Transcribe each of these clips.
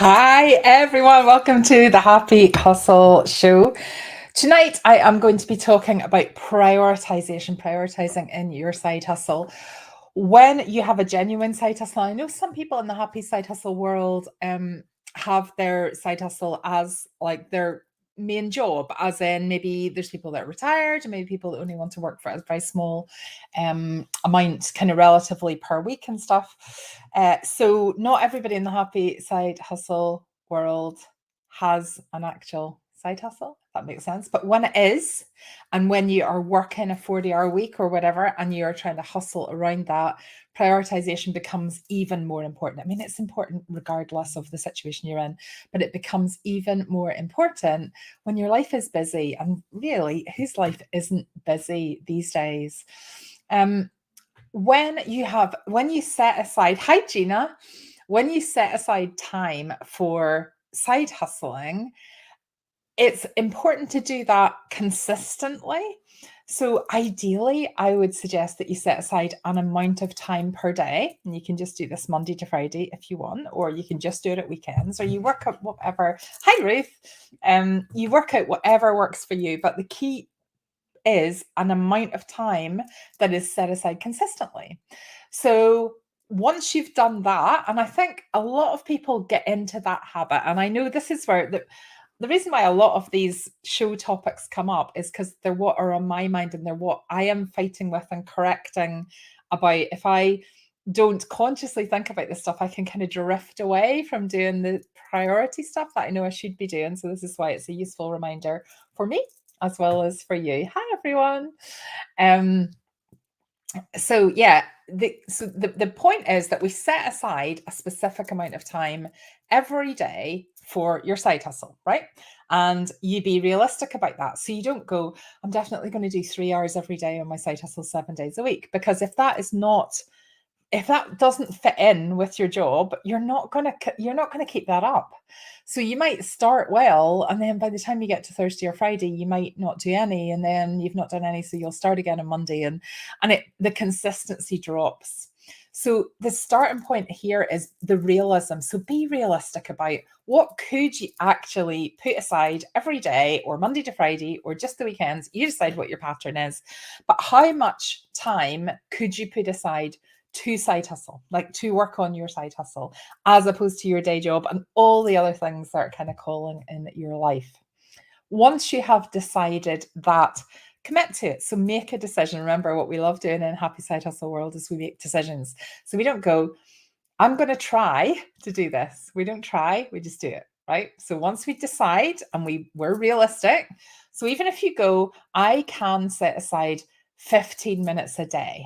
Hi, everyone. Welcome to the Happy Hustle Show. Tonight, I am going to be talking about prioritizing in your side hustle. When you have a genuine side hustle, I know some people in the happy side hustle world have their side hustle as like their main job, as in maybe there's people that are retired and maybe people that only want to work for a very small amount, kind of relatively per week and stuff. So not everybody in the happy side hustle world has an actual side hustle, if that makes sense. But when it is, and when you are working a 40-hour week or whatever, and you're trying to hustle around that, prioritization becomes even more important. I mean, it's important regardless of the situation you're in, but it becomes even more important when your life is busy. And really, whose life isn't busy these days? When you set aside, hi Gina, when you set aside time for side hustling, it's important to do that consistently. So ideally, I would suggest that you set aside an amount of time per day, and you can just do this Monday to Friday if you want, or you can just do it at weekends, or you work out whatever. Hi Ruth, you work out whatever works for you, but the key is an amount of time that is set aside consistently. So once you've done that, and I think a lot of people get into that habit, and I know this is where the reason why a lot of these show topics come up is because they're what are on my mind and they're what I am fighting with and correcting about. If I don't consciously think about this stuff, I can kind of drift away from doing the priority stuff that I know I should be doing. So this is why it's a useful reminder for me as well as for you. Hi everyone. Um, so yeah, the point is that we set aside a specific amount of time every day for your side hustle, right? And you be realistic about that. So you don't go, I'm definitely going to do 3 hours every day on my side hustle 7 days a week, because if that doesn't fit in with your job, you're not going to keep that up. So you might start well, and then by the time you get to Thursday or Friday, you might not do any, and then you've not done any, so you'll start again on Monday, and the consistency drops. So the starting point here is the realism. So be realistic about what could you actually put aside every day, or Monday to Friday, or just the weekends. You decide what your pattern is, but how much time could you put aside to side hustle, like to work on your side hustle, as opposed to your day job and all the other things that are kind of calling in your life. Once you have decided that, commit to it. So make a decision. Remember, what we love doing in happy side hustle world is we make decisions. So we don't go, I'm going to try to do this. We don't try, we just do it, right? So once we decide and we're realistic, so even if you go, I can set aside 15 minutes a day,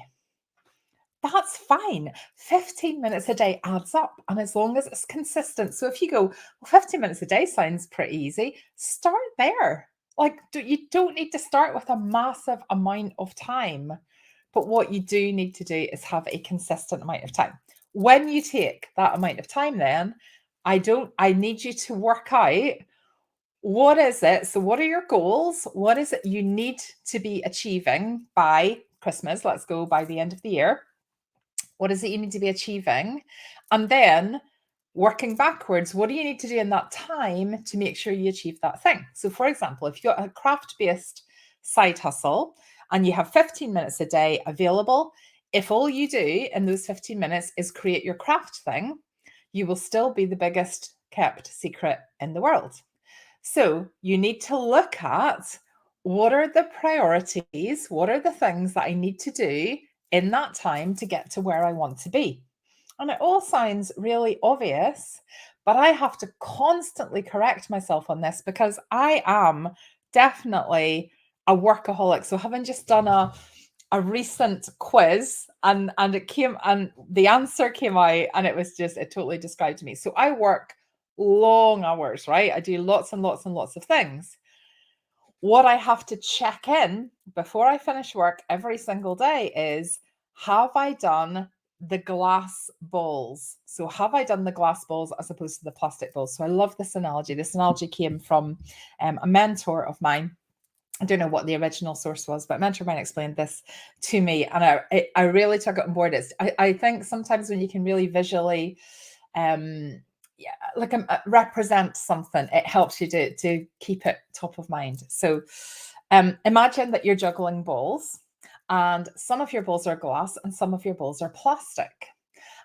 that's fine. 15 minutes a day adds up. And as long as it's consistent. So if you go, well, 15 minutes a day sounds pretty easy, start there. Like, you don't need to start with a massive amount of time. But what you do need to do is have a consistent amount of time. When you take that amount of time, then I need you to work out, what is it? So what are your goals? What is it you need to be achieving by Christmas? Let's go by the end of the year. What is it you need to be achieving? And then working backwards, what do you need to do in that time to make sure you achieve that thing? So, for example, if you've got a craft-based side hustle and you have 15 minutes a day available, if all you do in those 15 minutes is create your craft thing, you will still be the biggest kept secret in the world. So you need to look at, what are the priorities? What are the things that I need to do in that time to get to where I want to be? And it all sounds really obvious, but I have to constantly correct myself on this because I am definitely a workaholic. So having just done a recent quiz, and the answer came out, and it totally described me. So I work long hours, right? I do lots and lots and lots of things. What I have to check in before I finish work every single day is, have I done the glass balls? So have I done the glass balls as opposed to the plastic balls? So I love this analogy. This analogy came from a mentor of mine. I don't know what the original source was, but a mentor of mine explained this to me, and I really took it on board. I think sometimes when you can really visually yeah, like represent something. It helps you to keep it top of mind. So imagine that you're juggling balls, and some of your balls are glass and some of your balls are plastic.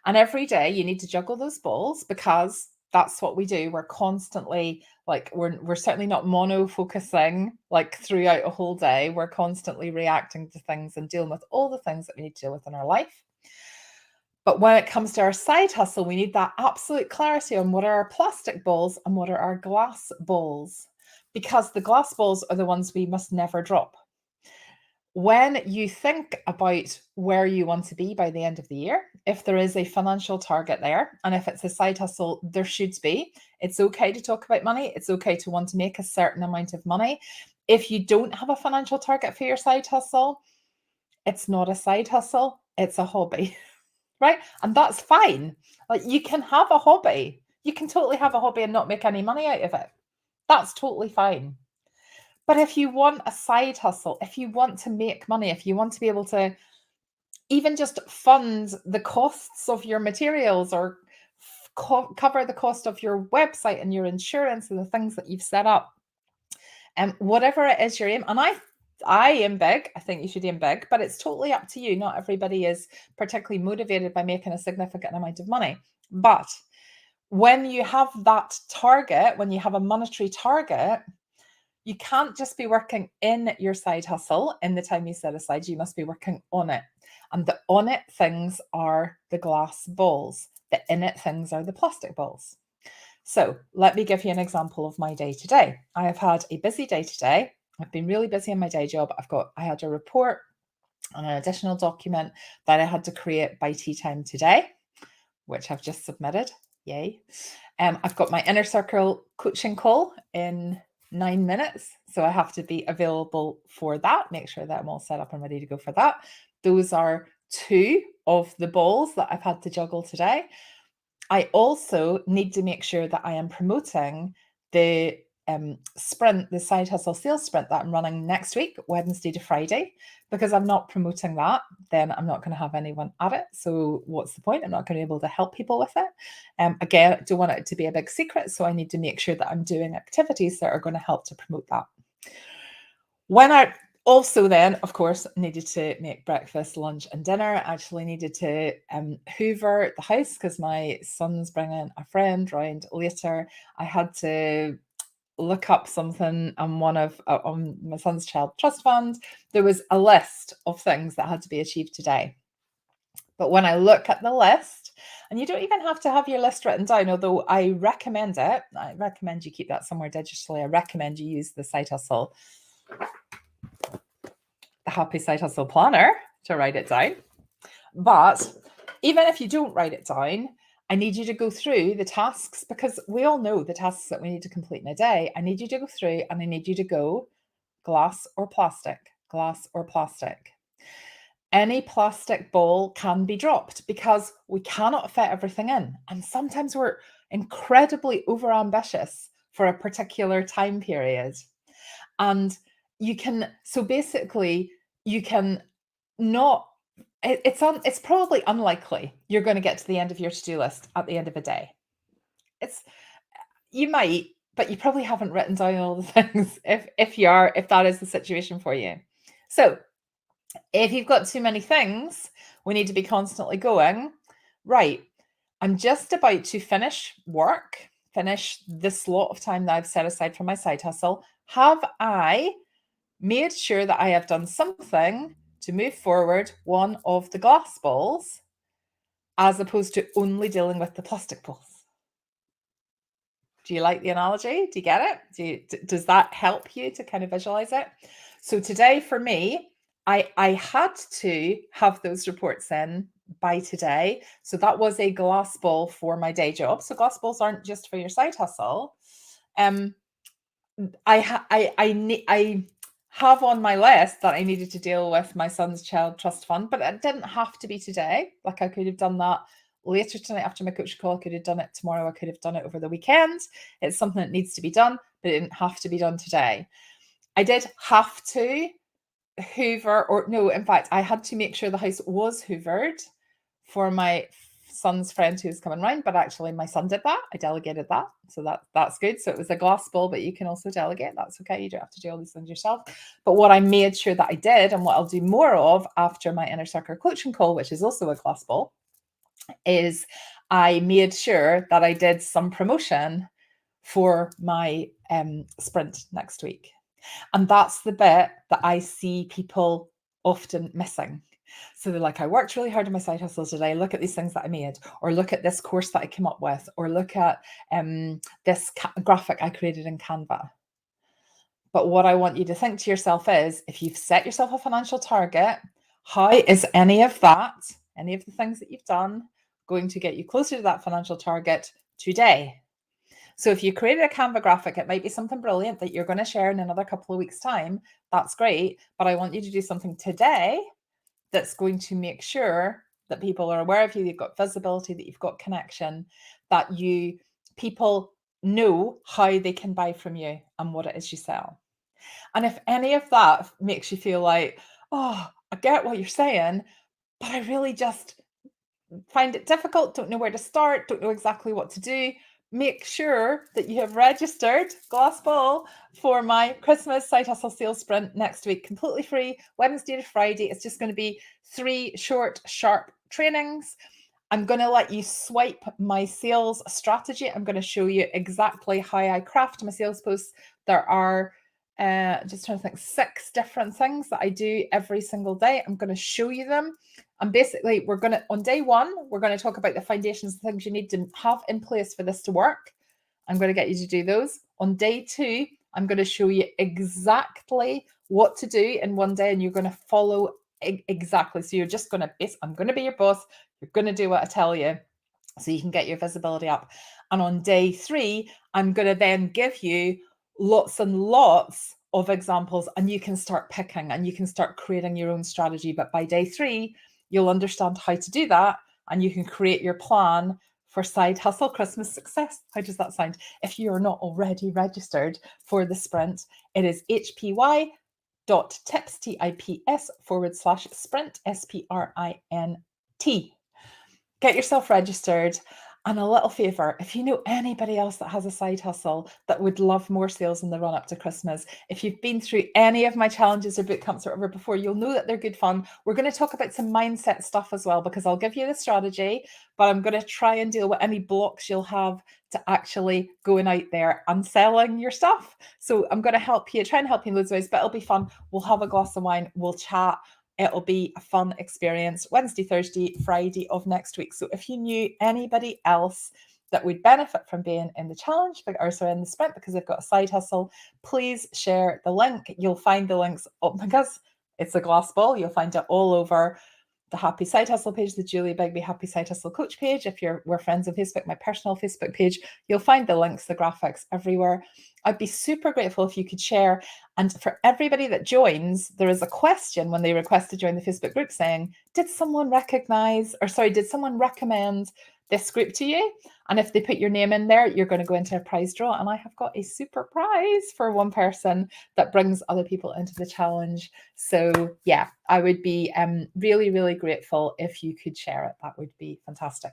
And every day you need to juggle those balls because that's what we do. We're constantly like we're certainly not mono focusing like throughout a whole day. We're constantly reacting to things and dealing with all the things that we need to deal with in our life. But when it comes to our side hustle, we need that absolute clarity on what are our plastic balls and what are our glass balls, because the glass balls are the ones we must never drop. When you think about where you want to be by the end of the year, if there is a financial target there, and if it's a side hustle, there should be. It's okay to talk about money. It's okay to want to make a certain amount of money. If you don't have a financial target for your side hustle, it's not a side hustle, it's a hobby. Right? And that's fine. Like you can have a hobby. You can totally have a hobby and not make any money out of it. That's totally fine. But if you want a side hustle, if you want to make money, if you want to be able to even just fund the costs of your materials or cover the cost of your website and your insurance and the things that you've set up, and whatever it is you're aiming, and I aim big. I think you should aim big, but it's totally up to you. Not everybody is particularly motivated by making a significant amount of money. But when you have that target, when you have a monetary target, you can't just be working in your side hustle in the time you set aside. You must be working on it. And the on it things are the glass balls. The in it things are the plastic balls. So let me give you an example of my day today. I have had a busy day today. I've been really busy in my day job. I had a report and an additional document that I had to create by tea time today, which I've just submitted. Yay. I've got my inner circle coaching call in 9 minutes. So I have to be available for that, make sure that I'm all set up and ready to go for that. Those are 2 of the balls that I've had to juggle today. I also need to make sure that I am promoting the sprint, the side hustle sales sprint that I'm running next week, Wednesday to Friday, because I'm not promoting that, then I'm not going to have anyone at it. So what's the point? I'm not going to be able to help people with it. Again, I don't want it to be a big secret. So I need to make sure that I'm doing activities that are going to help to promote that. When I also then, of course, needed to make breakfast, lunch, and dinner. I actually needed to hoover the house because my son's bringing a friend round later. I had to look up something on on my son's child trust fund. There was a list of things that had to be achieved today. But when I look at the list, and you don't even have to have your list written down, although I recommend it. I recommend you keep that somewhere digitally. I recommend you use the Side Hustle, the Happy Side Hustle Planner to write it down. But even if you don't write it down, I need you to go through the tasks, because we all know the tasks that we need to complete in a day. I need you to go through and I need you to go glass or plastic, glass or plastic. Any plastic ball can be dropped because we cannot fit everything in. And sometimes we're incredibly overambitious for a particular time period. And so basically, you can not, it's probably unlikely you're going to get to the end of your to-do list at the end of a day. You might, but you probably haven't written down all the things if that is the situation for you. So if you've got too many things, we need to be constantly going, right, I'm just about to finish this slot of time that I've set aside for my side hustle. Have I made sure that I have done something to move forward one of the glass balls, as opposed to only dealing with the plastic balls? Do you like the analogy? Do you get it? Does that help you to kind of visualize it? So today for me, I had to have those reports in by today. So that was a glass ball for my day job. So glass balls aren't just for your side hustle. I have on my list that I needed to deal with my son's child trust fund, but it didn't have to be today. Like I could have done that later tonight after my coach call. I could have done it tomorrow. I could have done it over the weekend. It's something that needs to be done, but it didn't have to be done today. I did have to hoover, or no, in fact, I had to make sure the house was hoovered for my son's friend who's coming round, but actually my son did that. I delegated that. So that's good. So it was a glass bowl, but you can also delegate. That's okay. You don't have to do all these things yourself. But what I made sure that I did, and what I'll do more of after my inner circle coaching call, which is also a glass bowl, is I made sure that I did some promotion for my sprint next week. And that's the bit that I see people often missing. So they're like, I worked really hard on my side hustles today. Look at these things that I made, or look at this course that I came up with, or look at this graphic I created in Canva. But what I want you to think to yourself is, if you've set yourself a financial target, how is any of that, any of the things that you've done, going to get you closer to that financial target today? So if you created a Canva graphic, it might be something brilliant that you're going to share in another couple of weeks' time. That's great. But I want you to do something today that's going to make sure that people are aware of you, you've got visibility, that you've got connection, that people know how they can buy from you and what it is you sell. And if any of that makes you feel like, oh, I get what you're saying, but I really just find it difficult, don't know where to start, don't know exactly what to do, make sure that you have registered, glass ball, for my Christmas Side Hustle Sales Sprint next week, completely free, Wednesday to Friday. It's just going to be 3 short, sharp trainings. I'm going to let you swipe my sales strategy. I'm going to show you exactly how I craft my sales posts. There are just trying to think, 6 different things that I do every single day. I'm going to show you them. And basically, on day 1, we're going to talk about the foundations, the things you need to have in place for this to work. I'm going to get you to do those. On day 2, I'm going to show you exactly what to do in one day, and you're going to follow exactly. So you're just going to I'm going to be your boss. You're going to do what I tell you so you can get your visibility up. And on day 3, I'm going to then give you lots and lots of examples, and you can start picking and you can start creating your own strategy. But by day 3, you'll understand how to do that, and you can create your plan for Side Hustle Christmas success. How does that sound? If you're not already registered for the sprint, it is hpy.tips, tips/sprint, sprint. Get yourself registered. And a little favor, if you know anybody else that has a side hustle that would love more sales in the run up to Christmas, if you've been through any of my challenges or boot camps or whatever before, you'll know that they're good fun. We're going to talk about some mindset stuff as well, because I'll give you the strategy, but I'm going to try and deal with any blocks you'll have to actually going out there and selling your stuff. So I'm going to try and help you in loads of ways, but it'll be fun. We'll have a glass of wine, we'll chat. It'll be a fun experience, Wednesday, Thursday, Friday of next week. So if you knew anybody else that would benefit from being in the challenge, or sorry, in the sprint, because they've got a side hustle, please share the link. You'll find the links up, because it's a glass ball. You'll find it all over the Happy Side Hustle page, the Julie Begbie Happy Side Hustle Coach page. If we're friends on Facebook, my personal Facebook page, you'll find the links, the graphics everywhere. I'd be super grateful if you could share. And for everybody that joins, there is a question when they request to join the Facebook group saying, did someone recommend this group to you? And if they put your name in there, you're going to go into a prize draw. And I have got a super prize for one person that brings other people into the challenge. So yeah, I would be really, really grateful if you could share it. That would be fantastic.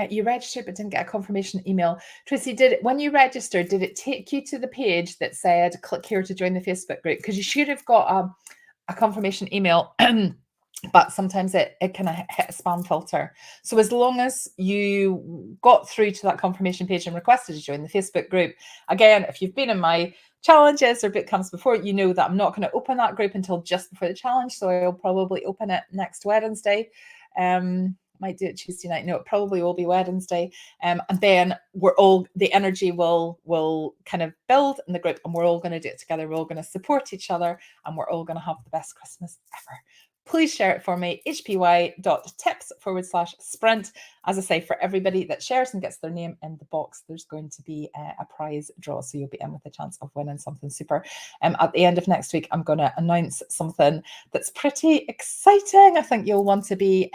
You registered but didn't get a confirmation email. Tracy, when you registered, did it take you to the page that said, click here to join the Facebook group? Because you should have got a confirmation email. But sometimes it kind of hit a spam filter. So as long as you got through to that confirmation page and requested to join the Facebook group, again, if you've been in my challenges or boot camps before, you know that I'm not going to open that group until just before the challenge. So I'll probably open it next Wednesday. Might do it Tuesday night. No, it probably will be Wednesday. And then the energy will kind of build in the group, and we're all going to do it together. We're all going to support each other, and we're all going to have the best Christmas ever. Please share it for me, hpy.tips/sprint. As I say, for everybody that shares and gets their name in the box, there's going to be a prize draw. So you'll be in with a chance of winning something super. At the end of next week, I'm going to announce something that's pretty exciting. I think you'll want to be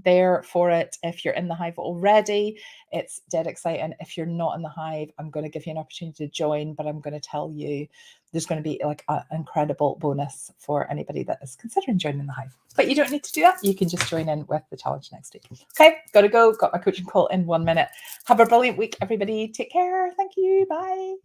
there for it. If you're in the Hive already, it's dead exciting. If you're not in the Hive, I'm going to give you an opportunity to join, but I'm going to tell you there's going to be like an incredible bonus for anybody that is considering joining the Hive. But you don't need to do that. You can just join in with the challenge next week. Okay, gotta go. Got my coaching call in 1 minute. Have a brilliant week, everybody. Take care. Thank you. Bye.